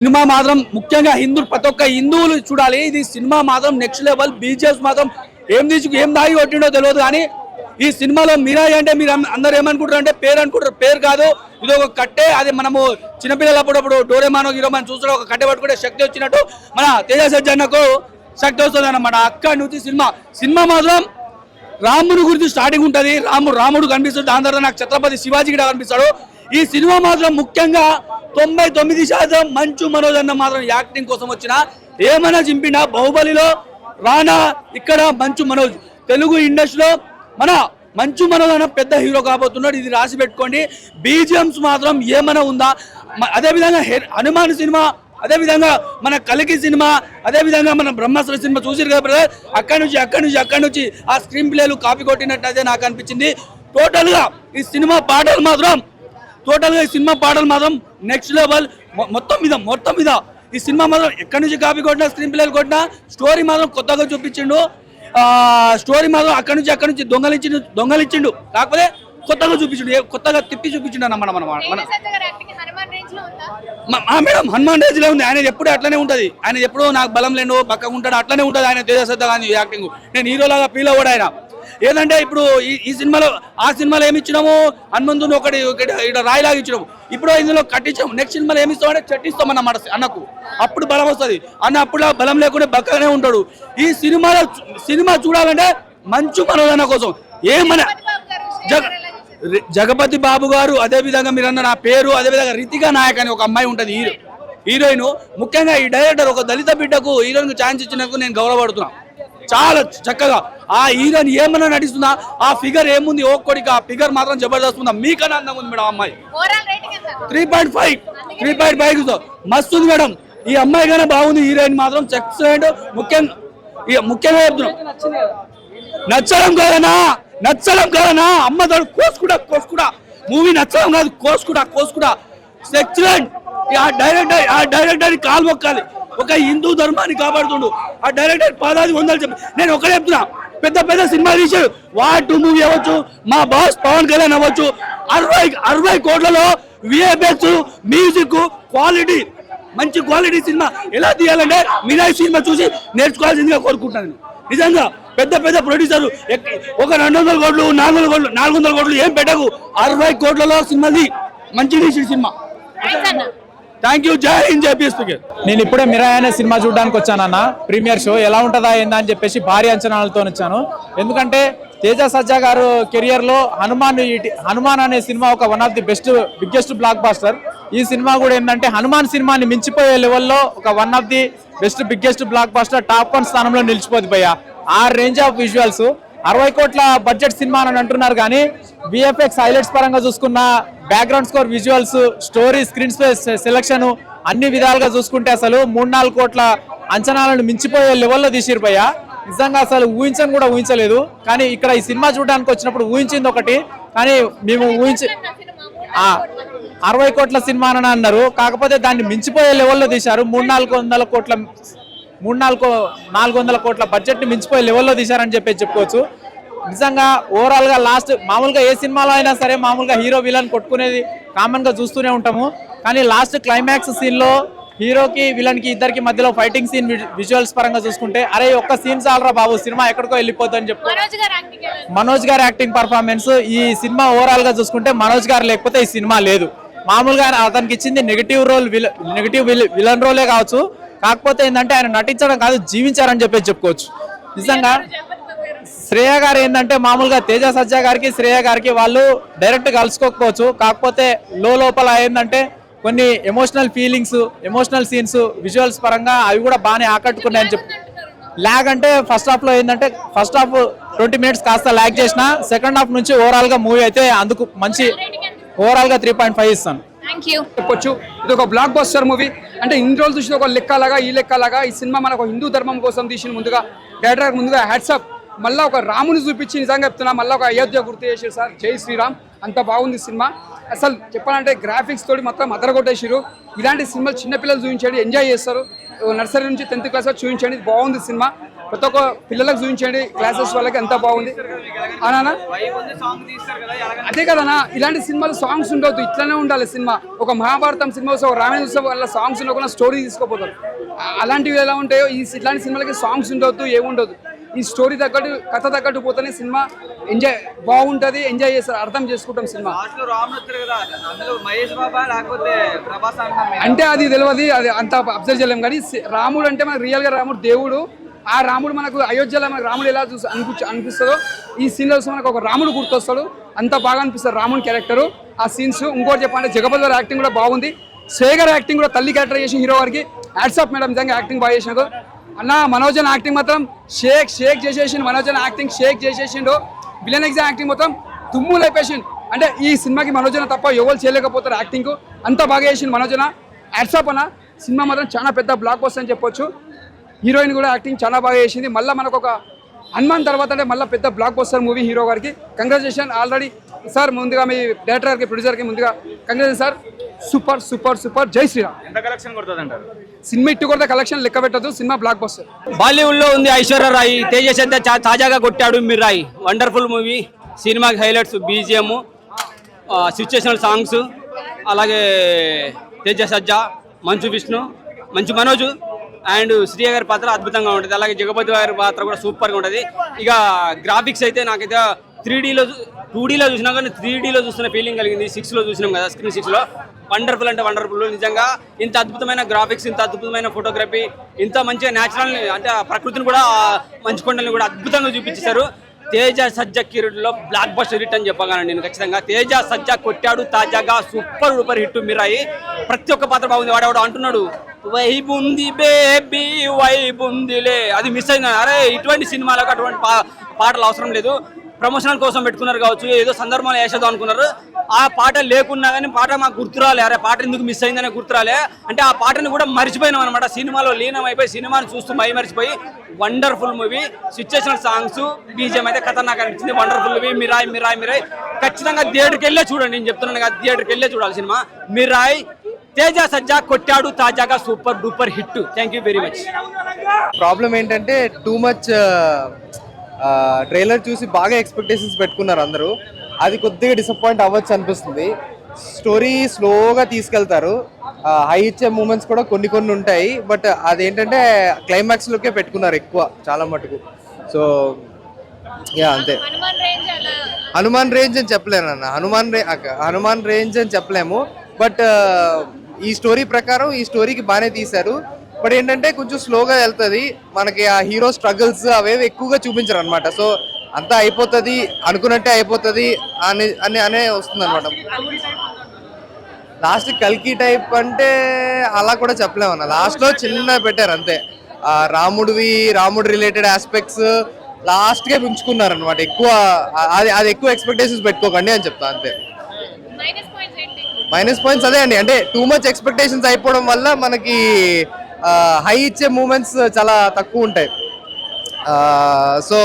Cinema మాత్రం ముఖ్యంగా ప్రతి ఒక్క హిందువులు చూడాలి. ఇది సినిమా మాత్రం నెక్స్ట్ లెవెల్. బీజిఎస్ మాత్రం ఏం దాగి కొట్టిండో తెలియదు. కానీ ఈ సినిమాలో మిరాయి అంటే మీరు అందరు ఏమనుకుంటారు అంటే పేరు అనుకుంటారు. పేరు కాదు, ఇది ఒక కట్టే. అది మనము చిన్నపిల్లలు అప్పుడప్పుడు డోరేమానో హీరోమాన్ చూసిన ఒక కట్టె పట్టుకుంటే శక్తి వచ్చినట్టు మన తేజ సజ్జన్నకు శక్తి వస్తుంది అన్నమాట. అక్కడి నుంచి సినిమా మాత్రం రాముడు గురించి స్టార్టింగ్ ఉంటుంది. రాముడు కనిపిస్తాడు, దాని తర్వాత నాకు ఛత్రపతి శివాజీ కూడా కనిపిస్తాడు. ఈ సినిమా మాత్రం ముఖ్యంగా 99% మంచు మనోజ్ అన్న మాత్రం యాక్టింగ్ కోసం వచ్చిన ఏమైనా చింపినా. బాహుబలిలో రానా, ఇక్కడ మంచు మనోజ్. తెలుగు ఇండస్ట్రీలో మన మంచు మనోజ్ అన్న పెద్ద హీరో కాబోతున్నాడు. ఇది రాసి పెట్టుకోండి. బీజిఎంస్ మాత్రం ఏమైనా ఉందా. అదేవిధంగా హనుమాన్ సినిమా, అదేవిధంగా మన కలికి సినిమా, అదేవిధంగా మన బ్రహ్మాస్త్ర సినిమా చూసిరు కదా బ్రదర్. అక్కడి నుంచి ఆ స్క్రీన్ ప్లేలు కాపీ కొట్టినట్టయితే నాకు అనిపించింది. టోటల్గా ఈ సినిమా పాటలు మాత్రం నెక్స్ట్ లెవెల్. మొత్తం మీద ఈ సినిమా మాత్రం ఎక్కడి నుంచి కాపీ కొట్టినా, స్క్రీన్ ప్లేలు కొట్టినా, స్టోరీ మాత్రం కొత్తగా చూపించిండు. స్టోరీ మాత్రం అక్కడి నుంచి దొంగలించిండు. కాకపోతే కొత్తగా చూపించిండు, కొత్తగా తిప్పి చూపించిండు అన్నమాట. మేడం హనుమాన్ రేంజ్ లో ఉంది. ఆయన ఎప్పుడు అట్లనే ఉంటది. ఆయన ఎప్పుడు నాకు బలం లేను, బక్కగా ఉంటాడు, అట్లనే ఉంటది ఆయన తేజ సజ్జా కానీ యాక్టింగ్. నేను హీరోలాగా ఫీల్ అవ్వడు ఆయన. ఏంటంటే ఇప్పుడు ఈ సినిమాలో ఆ సినిమాలో ఏమి ఇచ్చినాము, హనుమంతుని ఒకటి ఇక్కడ రాయిలాగా ఇచ్చినాము. ఇప్పుడు ఇందులో కట్టించాము. నెక్స్ట్ సినిమాలో ఏమి ఇస్తామంటే చట్టిస్తాం అన్నమాట అన్నకు. అప్పుడు బలం వస్తుంది. అన్న అప్పుడు బలం లేకుండా బక్కగానే ఉంటాడు. ఈ సినిమా చూడాలంటే మంచు మనోదన కోసం ఏమన్నా జగపతి బాబు గారు, అదేవిధంగా మీరు అన్న నా పేరు, అదేవిధంగా రితికా నాయక్ అని ఒక అమ్మాయి ఉంటుంది హీరోయిన్. ముఖ్యంగా ఈ డైరెక్టర్ ఒక దళిత బిడ్డకు హీరోయిన్ ఛాన్స్ ఇచ్చినందుకు నేను గౌరవపడుతున్నా. చాలా చక్కగా ఆ హీరోయిన్ ఏమన్నా నటిస్తుందా, ఆ ఫిగర్ ఏముంది ఒక్కొడికి, ఆ ఫిగర్ మాత్రం జబర్దస్త్ ఉందా. మీకన్నా అందం ఉంది మేడం అమ్మాయి. 3.5 మస్తు ఉంది మేడం. ఈ అమ్మాయి కన్నా బాగుంది. హీరోయిన్ మాత్రం ఎక్సలెంట్. ముఖ్యంగా చెప్తున్నాం, నచ్చడం కాదనా అమ్మదాడు కోసుకుడా మూవీ నచ్చడం కాదు, కోసుకుడా ఎక్సలెంట్. ఆ డైరెక్టర్ కాలు మొక్కాలి. ఒక హిందూ ధర్మాన్ని కాపాడుతుండు ఆ డైరెక్టర్. పాదాది వందలు చెప్పి నేను ఒకటే చెప్తున్నా, పెద్ద సినిమా తీసాడు. వాటు మూవీ అవ్వచ్చు, మా బాస్ పవన్ కళ్యాణ్ అవ్వచ్చు. 60 కోట్లలో విఎఫ్ఎక్స్, మ్యూజిక్, క్వాలిటీ, మంచి క్వాలిటీ సినిమా ఎలా తీయాలంటే మిరాయి సినిమా చూసి నేర్చుకోవాల్సిందిగా కోరుకుంటాను. నిజంగా పెద్ద ప్రొడ్యూసర్ ఒక 200 కోట్లు 400 కోట్లు ఏం పెట్టకు. 60 కోట్లలో సినిమాది మంచి తీసిన సినిమా. Thank you. జై హింద్, జై పీస్. నేను ఇప్పుడే మిరాయి అనే సినిమా చూడడానికి వచ్చానన్న. ప్రీమియర్ షో ఎలా ఉంటుందా ఏందా అని చెప్పేసి భారీ అంచనాలతో వచ్చాను. ఎందుకంటే తేజ సజ్జా గారు కెరియర్ లో హనుమాన్ అనే సినిమా ఒక one of the biggest blockbuster. ఈ సినిమా కూడా ఏంటంటే హనుమాన్ సినిమాని మించిపోయే లెవెల్లో ఒక one of the biggest blockbuster, top 1 స్థానంలో నిలిచిపోతుంది భయ్య. ఆ రేంజ్ ఆఫ్ విజువల్స్. 60 కోట్ల బడ్జెట్ సినిమా అని అంటున్నారు కానీ విఎఫ్ఎక్స్ హైలైట్స్ పరంగా చూసుకున్న, background score, visuals, story, screen space selection అన్ని విధాలుగా చూసుకుంటే అసలు 3-4 కోట్ల అంచనాలను మించిపోయే లెవెల్లో తీసిరు భయ్య. నిజంగా అసలు ఊహించలేదు. కానీ ఇక్కడ ఈ సినిమా చూడడానికి వచ్చినప్పుడు ఊహించింది ఒకటి, కానీ మేము 60 కోట్ల సినిమా అని అన్నారు. కాకపోతే దాన్ని మించిపోయే లెవెల్లో తీశారు. 400 కోట్ల బడ్జెట్ ని మించిపోయే లెవెల్లో తీశారని చెప్పుకోవచ్చు. నిజంగా ఓవరాల్ గా లాస్ట్ మామూలుగా ఏ సినిమాలో అయినా సరే మామూలుగా హీరో విలన్ కొట్టుకునేది కామన్ గా చూస్తూనే ఉంటాము. కానీ లాస్ట్ క్లైమాక్స్ సీన్ లో హీరోకి విలన్ కి ఇద్దరికి మధ్యలో ఫైటింగ్ సీన్ విజువల్స్ పరంగా చూసుకుంటే అరే ఒక్క సీన్ చాలరా బాబు, సినిమా ఎక్కడికో వెళ్ళిపోతుందని చెప్పి మనోజ్ గారి యాక్టింగ్ పర్ఫార్మెన్స్. ఈ సినిమా ఓవరాల్ గా చూసుకుంటే మనోజ్ గారు లేకపోతే ఈ సినిమా లేదు. మామూలుగా అతనికి ఇచ్చింది నెగిటివ్ విలన్ రోలే కావచ్చు. కాకపోతే ఏంటంటే ఆయన నటించడం కాదు, జీవించారని చెప్పుకోవచ్చు. నిజంగా శ్రేయ గారు ఏంటంటే మామూలుగా తేజ సజ్జా గారికి, శ్రేయ గారికి వాళ్ళు డైరెక్ట్ కలుసుకోకపోవచ్చు. కాకపోతే లోపల ఏంటంటే కొన్ని emotional feelings, emotional scenes, visuals పరంగా అవి కూడా బాగానే ఆకట్టుకున్నాయని ల్యాగ్ అంటే ఫస్ట్ హాఫ్ లో ఏంటంటే ఫస్ట్ హాఫ్ 20 మినిట్స్ కాస్త ల్యాగ్ చేసిన, సెకండ్ హాఫ్ నుంచి ఓవరాల్ గా మూవీ అయితే అందుకు మంచి ఓవరాల్ గా 3.5 ఇస్తాను. చెప్పొచ్చు ఇది ఒక బ్లాక్ బస్టర్ మూవీ. అంటే ఇన్ని రోజులు చూసిన ఒక లెక్కలాగా ఈ సినిమా మనకు హిందూ ధర్మం కోసం తీసిన డైరెక్టర్ ముందుగా హ్యాట్సాప్. మళ్ళీ ఒక రాముని చూపించి నిజంగా చెప్తున్నా, మళ్ళీ ఒక అయోధ్య గుర్తు చేసారు సార్. జై శ్రీరామ్. అంత బాగుంది సినిమా. అసలు చెప్పాలంటే గ్రాఫిక్స్ తోటి మొత్తం అదరగొట్టేసారు. ఇలాంటి సినిమాలు చిన్నపిల్లలు చూపించండి, ఎంజాయ్ చేస్తారు. నర్సరీ నుంచి 10th క్లాస్ వరకు చూపించండి. బాగుంది సినిమా. ప్రతి ఒక్క పిల్లలకు చూపించండి, క్లాసెస్ వాళ్ళకి ఎంత బాగుంది అనా. అదే కదనా, ఇలాంటి సినిమాలు సాంగ్స్ ఉండవద్దు, ఇట్లానే ఉండాలి సినిమా. ఒక మహాభారతం సినిమా ఒక రామాయణ వల్ల సాంగ్స్ ఉండకుండా స్టోరీ తీసుకోపోతారు. అలాంటివి ఎలా ఉంటాయో ఇట్లాంటి సినిమాలకి సాంగ్స్ ఉండవద్దు, ఏముండదు. ఈ స్టోరీ తగ్గట్టు కథ తగ్గట్టు పోతేనే సినిమా ఎంజాయ్ బాగుంటుంది, ఎంజాయ్ చేస్తారు, అర్థం చేసుకుంటాం సినిమా. అంటే అది తెలియదు, అది అంత అబ్జర్వ్ చేయలేము. కానీ రాముడు అంటే మనకు రియల్గా రాముడు దేవుడు. ఆ రాముడు మనకు అయోధ్యలో మనకు రాముడు ఎలా అనిపిస్తుందో ఈ సీన్లో మనకు ఒక రాముడు గుర్తొస్తాడు. అంత బాగా అనిపిస్తుంది రాముడి క్యారెక్టర్, ఆ సీన్స్. ఇంకోటి చెప్పాలంటే జగపతి గారి యాక్టింగ్ కూడా బాగుంది. శేఖర్ యాక్టింగ్ కూడా తల్లి క్యారెక్టర్ చేసి హీరో గారికి హ్యాట్సాప్ మేడం, నిజంగా యాక్టింగ్ బాగా చేసినాడు అన్న. మనోజన్ యాక్టింగ్ మాత్రం షేక్ చేసేసిండు. మనోజన్ యాక్టింగ్ షేక్ చేసేసిండు. విలన్ ఎగ్జామ్ యాక్టింగ్ మొత్తం దుమ్ము లేపేసిండు. అంటే ఈ సినిమాకి మనోజన తప్ప ఎవరు చేయలేకపోతారు యాక్టింగ్, అంత బాగా చేసిండు మనోజన. హ్యాట్సాప్ అన్న. సినిమా మాత్రం చాలా పెద్ద బ్లాక్ బస్టర్ అని చెప్పొచ్చు. హీరోయిన్ కూడా యాక్టింగ్ చాలా బాగా చేసింది. మళ్ళీ మనకు ఒక హనుమాన్ తర్వాత అంటే మళ్ళీ పెద్ద బ్లాక్ బస్టర్ మూవీ హీరో గారికి. Congratulation already sir. ముందుగా మీ డైరెక్టర్ గారికి, ప్రొడ్యూసర్ కి ముందుగా congratulation sir. Super super super. జై శ్రీరామ్. ఎంత కలెక్షన్ కొడుతుందంటారు? సినిమా ఇట్టు కూడా కలెక్షన్ లెక్క పెట్టదు, సినిమా బ్లాక్ బస్టర్. బాలీవుడ్ లో ఉంది ఐశ్వర్య రాయ్, తేజ సజ్జా తాజాగా కొట్టాడు మిరాయ్. Wonderful movie. సినిమాకి హైలైట్స్ బీజిఎం, సిచ్యుయేషనల్ సాంగ్స్, అలాగే తేజ సజ్జా, మంచు విష్ణు, మంచు మనోజ్ అండ్ శ్రీయ గారి పాత్ర అద్భుతంగా ఉంటుంది. అలాగే జగపతి గారి పాత్ర కూడా సూపర్గా ఉంటుంది. ఇక గ్రాఫిక్స్ అయితే నాకైతే 3Dలో 2Dలో చూసినా కానీ 3Dలో చూస్తున్న ఫీలింగ్ కలిగింది. 6లో చూసినాం కదా, స్క్రీన్ 6లో. వండర్ఫుల్ అంటే వండర్ఫుల్. నిజంగా ఇంత అద్భుతమైన గ్రాఫిక్స్, ఇంత అద్భుతమైన ఫోటోగ్రఫీ, ఇంత మంచిగా న్యాచురల్ అంటే ప్రకృతిని కూడా, మంచు కొండల్ని కూడా అద్భుతంగా చూపించేశారు. తేజ సజ్జా కిరీట్లో బ్లాక్ బస్టర్ హిట్ అని చెప్పగలను నేను ఖచ్చితంగా. తేజ సజ్జా కొట్టాడు తాజాగా, సూపర్ డూపర్ హిట్ మిరాయి. ప్రతి ఒక్క పాత్ర బాగుంది. వాడు అంటున్నాడు వైబ్ ఉంది బేబీ వైబ్ ఉందిలే, అది మిస్ అయింది. అరే ఇటువంటి సినిమాలకు అటువంటి పాటలు అవసరం లేదు. ప్రమోషనల్ కోసం పెట్టుకున్నారు కావచ్చు, ఏదో సందర్భంలో వేసేద్దాం అనుకున్నారు. ఆ పాట లేకున్నా కానీ పాట మాకు గుర్తురాలే. అరే పాట ఎందుకు మిస్ అయిందనే గుర్తురాలే. అంటే ఆ పాటని కూడా మర్చిపోయినాం అనమాట. సినిమాలో లీనం అయిపోయి సినిమాని చూస్తూ మర్చిపోయి. Wonderful movie. Situational songs, BGM అయితే ఖతర్నాక్ అనిపించింది. Wonderful movie. మిరాయ్ ఖచ్చితంగా థియేటర్కి వెళ్ళే చూడండి. నేను చెప్తున్నాను కదా, థియేటర్కి వెళ్ళే చూడాలి సినిమా మిరాయ్. తేజ సజ్జా కొట్టాడు తాజాగా, super duper hit. Thank you very much. Problem ఏంటంటే టూ మచ్ ట్రైలర్ చూసి బాగా ఎక్స్పెక్టేషన్స్ పెట్టుకున్నారు అందరూ. అది కొద్దిగా డిసప్పాయింట్ అవ్వచ్చు అనిపిస్తుంది. స్టోరీ స్లోగా తీసుకెళ్తారు. హై ఇచ్చే మూమెంట్స్ కూడా కొన్ని ఉంటాయి. బట్ అదేంటంటే క్లైమాక్స్లోకే పెట్టుకున్నారు ఎక్కువ, చాలా మటుకు. సో యా అంతే. హనుమాన్ రేంజ్ అని చెప్పలేను అన్న. హనుమాన్ రేంజ్ అని చెప్పలేము. బట్ ఈ స్టోరీ ప్రకారం ఈ స్టోరీకి బాగానే తీశారు. బట్ ఏంటంటే కొంచెం స్లోగా వెళ్తుంది. మనకి ఆ హీరో స్ట్రగుల్స్ అవేవి ఎక్కువగా చూపించరు అనమాట. సో అంతా అయిపోతుంది అనుకున్నట్టే అయిపోతుంది అనే వస్తుంది అనమాట. లాస్ట్ కల్కి టైప్ అంటే అలా కూడా చెప్పలేమన్నా. లాస్ట్లో చిన్న పెట్టారు అంతే. రాముడు రిలేటెడ్ ఆస్పెక్ట్స్ లాస్ట్కే ఉంచుకున్నారు అనమాట. ఎక్కువ అది ఎక్కువ ఎక్స్పెక్టేషన్స్ పెట్టుకోకండి అని చెప్తా అంతే. మైనస్ పాయింట్స్ అదే అండి, అంటే టూ మచ్ ఎక్స్పెక్టేషన్స్ అయిపోవడం వల్ల మనకి హై ఇచ్చే మూమెంట్స్ చాలా తక్కువ ఉంటాయి. సో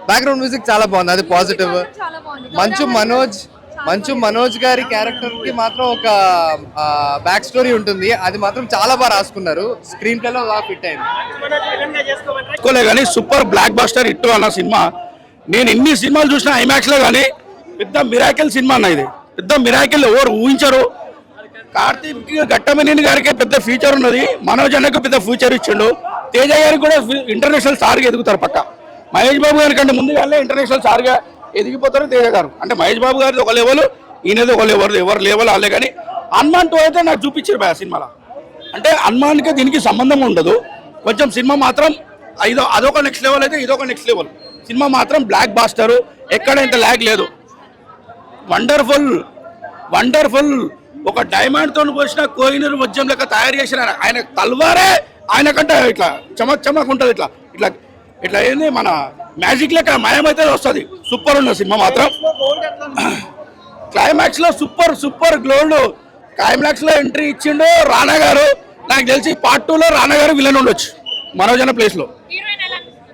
బ్యాక్గ్రౌండ్ మ్యూజిక్ చాలా బాగుంది, అది పాజిటివ్. మంచు మనోజ్ గారి క్యారెక్టర్ కి మాత్రం ఒక బ్యాక్ స్టోరీ ఉంటుంది, అది మాత్రం చాలా బాగా రాసుకున్నారు. స్క్రీన్ ప్లేలో బాగా ఫిట్ అయింది. కానీ సూపర్ బ్లాక్ బస్టర్ హిట్ అన్న సినిమా. నేను ఎన్ని సినిమాలు చూసినా ఐమాక్స్ లో కానీ పెద్ద మిరాకిల్ సినిమా అన్న. ఇది పెద్ద మిరాకిల్, ఎవరు ఊహించరు. కార్తీక్ ఘట్టమనేని గారికి పెద్ద ఫ్యూచర్ ఉన్నది, మనోజ్ అన్నకు పెద్ద ఫ్యూచర్ ఇచ్చిండు. తేజ గారికి కూడా ఇంటర్నేషనల్ స్టార్గా ఎదుగుతారు పక్క. మహేష్ బాబు గారి కంటే ముందుగానే ఇంటర్నేషనల్ స్టార్గా ఎదిగిపోతారు తేజ గారు. అంటే మహేష్ బాబు గారిది ఒక లెవెల్, ఈయనది ఒక లెవెల్, ఎవరు లెవెల్ వాళ్ళే. కానీ హనుమాన్ టూ అయితే నాకు చూపించారు బాగా సినిమాలో. అంటే హనుమాన్కి దీనికి సంబంధం ఉండదు. కొంచెం సినిమా మాత్రం అదొక నెక్స్ట్ లెవెల్ అయితే ఇదొక నెక్స్ట్ లెవెల్. సినిమా మాత్రం బ్లాక్ బాస్టర్, ఎక్కడ ఇంత ల్యాగ్ లేదు. వండర్ఫుల్. ఒక డైమండ్ తో పోసిన కోహినూర్ వజ్రం లెక్క తయారు చేసిన ఆయన తల్వారే ఆయన కంటే ఇట్లా చమక్ ఉంటుంది. ఇట్లా ఏంది మన మ్యాజిక్ లెక్క మయమైతే వస్తుంది. సూపర్ ఉన్న సినిమా మాత్రం. క్లైమాక్స్ లో సూపర్ గ్లోల్డ్. క్లైమాక్స్ లో ఎంట్రీ ఇచ్చిండు రానా గారు. నాకు తెలిసి పార్ట్ 2లో రానా గారు విలన్ ఉండొచ్చు మనోజన ప్లేస్ లో.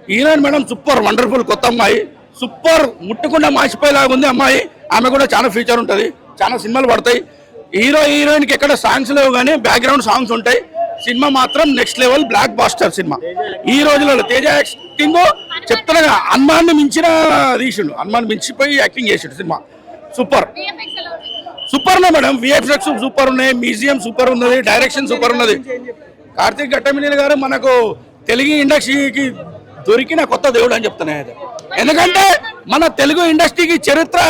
Heroine madam super wonderful. కొత్త అమ్మాయి సూపర్, ముట్టుకుండా మాసిపోయేలాగా ఉంది అమ్మాయి. ఆమె కూడా చాలా ఫ్యూచర్ ఉంటుంది, చాలా సినిమాలు పడతాయి. హీరోయిన్కి ఎక్కడ సాంగ్స్ లేవు కానీ బ్యాక్గ్రౌండ్ సాంగ్స్ ఉంటాయి. సినిమా మాత్రం నెక్స్ట్ లెవెల్ బ్లాక్ బాస్టర్ సినిమా. ఈ రోజులలో తేజ యాక్టింగ్ చెప్తున్నాగా హనుమాన్ని మించిన తీసిండు, హనుమాన్ మించిపోయి యాక్టింగ్ చేసాడు. సినిమా సూపర్ సూపర్ ఉన్నాయి మేడం. విఎఫ్ఎక్స్ సూపర్ ఉన్నాయి, మ్యూజియం సూపర్ ఉన్నది, డైరెక్షన్ సూపర్ ఉన్నది. కార్తీక్ ఘట్టమనేని గారు మనకు తెలుగు ఇండస్ట్రీకి దొరికిన కొత్త దేవుడు అని చెప్తున్నాయి అది. ఎందుకంటే మన తెలుగు ఇండస్ట్రీకి చరిత్ర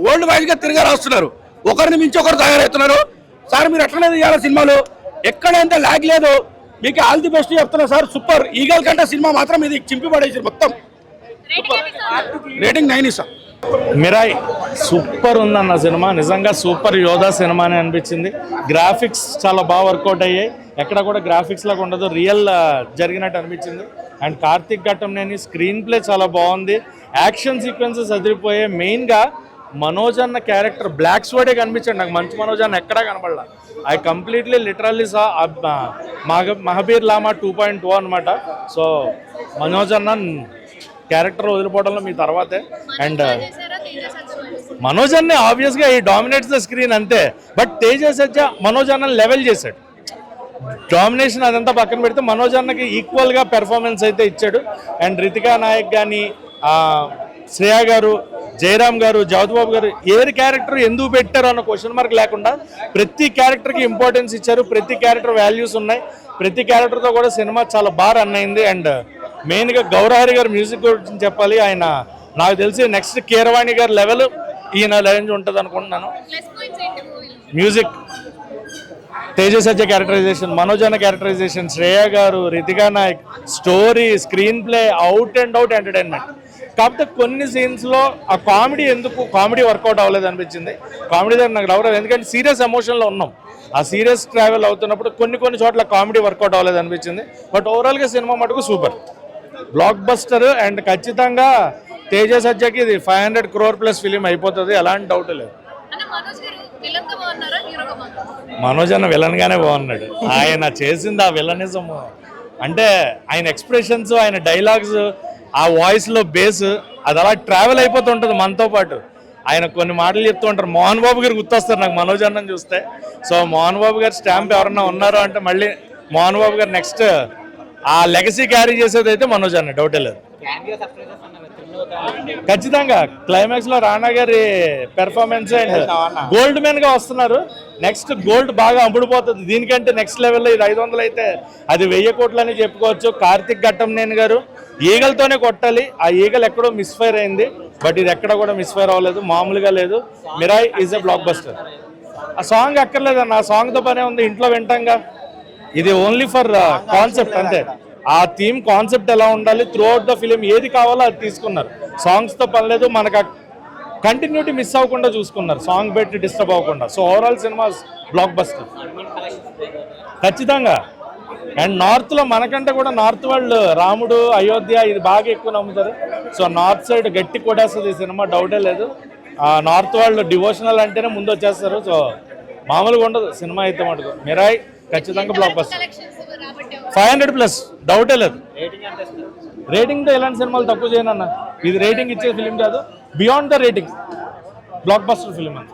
వరల్డ్ వైడ్ గా తిరిగి రాస్తున్నారు, ఒకరిని మించి ఒకరు తయారవుతున్నారు. సార్ మీరు ఎట్లనే తీయాలి సినిమాలు, ఎక్కడంత లాగ్ లేదు. మీకు ఆల్ ది బెస్ట్ చెప్తున్నా సార్. సూపర్. ఈగల్ కంటే సినిమా మాత్రం ఇది చింపి పడేసారు మొత్తం. రేటింగ్ 9 ఇస్తాం. మిరాయ్ సూపర్ ఉందన్న సినిమా, నిజంగా సూపర్ యోధా సినిమా అని అనిపించింది. గ్రాఫిక్స్ చాలా బాగా వర్కౌట్ అయ్యాయి, ఎక్కడ కూడా గ్రాఫిక్స్ లాగా ఉండదు, రియల్ జరిగినట్టు అనిపించింది. And Karthik Ghattamaneni screen play చాలా బాగుంది, యాక్షన్ సీక్వెన్సెస్ అదిరిపోయాయి. మెయిన్గా మనోజ్ అన్న క్యారెక్టర్ బ్లాక్ స్వాడే కనిపించాడు నాకు, మంచి మనోజ్ అన్న ఎక్కడా కనపడలా. ఐ కంప్లీట్లీ లిటరల్లీ సా మహాబీర్ లామా 2.0 అనమాట. సో మనోజ్ అన్న క్యారెక్టర్ వదిలిపోవడంలో మీ తర్వాతే. అండ్ మనోజ్ అన్న ఆబ్వియస్గా ఈ డామినేట్స్ ద స్క్రీన్ అంతే, బట్ తేజ సజ్జా మనోజ్ అన్న లెవెల్ చేశాడు. డామినేషన్ అదంతా పక్కన పెడితే మనోజ్ అన్నకి ఈక్వల్గా పెర్ఫార్మెన్స్ అయితే ఇచ్చాడు. అండ్ రితికా నాయక్ కానీ, శ్రేయ గారు, జయరామ్ గారు, జగద్బాబు గారు ఎవరి క్యారెక్టర్ ఎందుకు పెట్టారు అన్న క్వశ్చన్ మార్క్ లేకుండా ప్రతి క్యారెక్టర్కి ఇంపార్టెన్స్ ఇచ్చారు, ప్రతి క్యారెక్టర్ వాల్యూస్ ఉన్నాయి, ప్రతి క్యారెక్టర్తో కూడా సినిమా చాలా బాగా రన్ అయింది. అండ్ మెయిన్గా గౌరహరి గారు మ్యూజిక్ గురించి చెప్పాలి. ఆయన నాకు తెలిసి నెక్స్ట్ కీరవాణి గారి లెవెల్ ఈయన రేంజ్ ఉంటుంది అనుకుంటున్నాను. మ్యూజిక్, తేజ సజ్జ క్యారెక్టరైజేషన్, మనోజ్ అన్న characterisation, Shreya garu, Ritika Nayak, story, screenplay out and out entertainment. కాకపోతే కొన్ని సీన్స్లో ఆ కామెడీ వర్కౌట్ అవ్వలేదు అనిపించింది. కామెడీ దగ్గర నాకు రావలేదు, ఎందుకంటే సీరియస్ ఎమోషన్లో ఉన్నాం. ఆ సీరియస్ ట్రావెల్ అవుతున్నప్పుడు కొన్ని చోట్ల కామెడీ వర్కౌట్ అవ్వలేదు అనిపించింది. బట్ ఓవరాల్గా సినిమా మటుకు సూపర్ బ్లాక్ బస్టర్. అండ్ ఖచ్చితంగా తేజ సజ్జకి ఇది 500 crore ప్లస్ ఫిలిం అయిపోతుంది, ఎలాంటి డౌట్ లేదు. మనోజ్ అన్న విలన్ గానే బాగున్నాడు. ఆయన చేసింది ఆ విలనిజం అంటే ఆయన ఎక్స్ప్రెషన్స్, ఆయన డైలాగ్స్, ఆ వాయిస్లో బేస్ అది అలా ట్రావెల్ అయిపోతుంటుంది మనతో పాటు. ఆయన కొన్ని మాటలు చెప్తూ ఉంటారు. మోహన్ బాబు గారు గుర్తొస్తారు నాకు మనోజ్ అన్నని చూస్తే. సో మోహన్ బాబు గారు స్టాంప్ ఎవరన్నా ఉన్నారో అంటే మళ్ళీ మోహన్ బాబు గారు నెక్స్ట్ ఆ లెగసీ క్యారీ చేసేది అయితే మనోజ్ అన్న, డౌటే లేదు. ఖచ్చితంగా క్లైమాక్స్ లో రానా గారి పెర్ఫార్మెన్స్ అండ్ గోల్డ్ మెన్ గా వస్తున్నారు. నెక్స్ట్ గోల్డ్ బాగా అమ్ముడుపోతుంది. దీనికంటే నెక్స్ట్ లెవెల్లో ఇది 500 అయితే అది 1000 కోట్లు అని చెప్పుకోవచ్చు. కార్తీక్ ఘట్టమనేని గారు ఈగలతోనే కొట్టాలి, ఆ ఈగలు ఎక్కడో మిస్ఫైర్ అయింది, బట్ ఇది ఎక్కడ కూడా మిస్ఫైర్ అవ్వలేదు, మామూలుగా లేదు. Mirai is a block buster. ఆ సాంగ్ అక్కర్లేదన్న, ఆ సాంగ్తో పనే ఉంది, ఇంట్లో వింటాంగా. ఇది ఓన్లీ ఫర్ కాన్సెప్ట్ అంతే. ఆ థీమ్ కాన్సెప్ట్ ఎలా ఉండాలి, త్రూ అవుట్ ద ఫిలిం ఏది కావాలో అది తీసుకున్నారు. సాంగ్స్తో పని లేదు, మనకు కంటిన్యూటీ మిస్ అవ్వకుండా చూసుకున్నారు, సాంగ్ పెట్టి డిస్టర్బ్ అవ్వకుండా. So overall cinema block buster ఖచ్చితంగా. అండ్ నార్త్లో మనకంటే కూడా నార్త్ వాళ్ళు రాముడు, అయోధ్య ఇది బాగా ఎక్కువ నమ్ముతారు. సో నార్త్ సైడ్ గట్టి కొట్టేస్తుంది ఈ సినిమా, డౌటే లేదు. నార్త్ వాళ్ళు డివోషనల్ అంటేనే ముందు వచ్చేస్తారు. సో మామూలుగా ఉండదు సినిమా అయితే మటుకు. మిరాయ్ ఖచ్చితంగా బ్లాక్ బస్టర్, 500+ డౌటే లేదు. రేటింగ్తో ఎలాంటి సినిమాలు తక్కువ చేయనన్నా, ఇది రేటింగ్ ఇచ్చే ఫిలిం కాదు, beyond the rating block buster film అంత.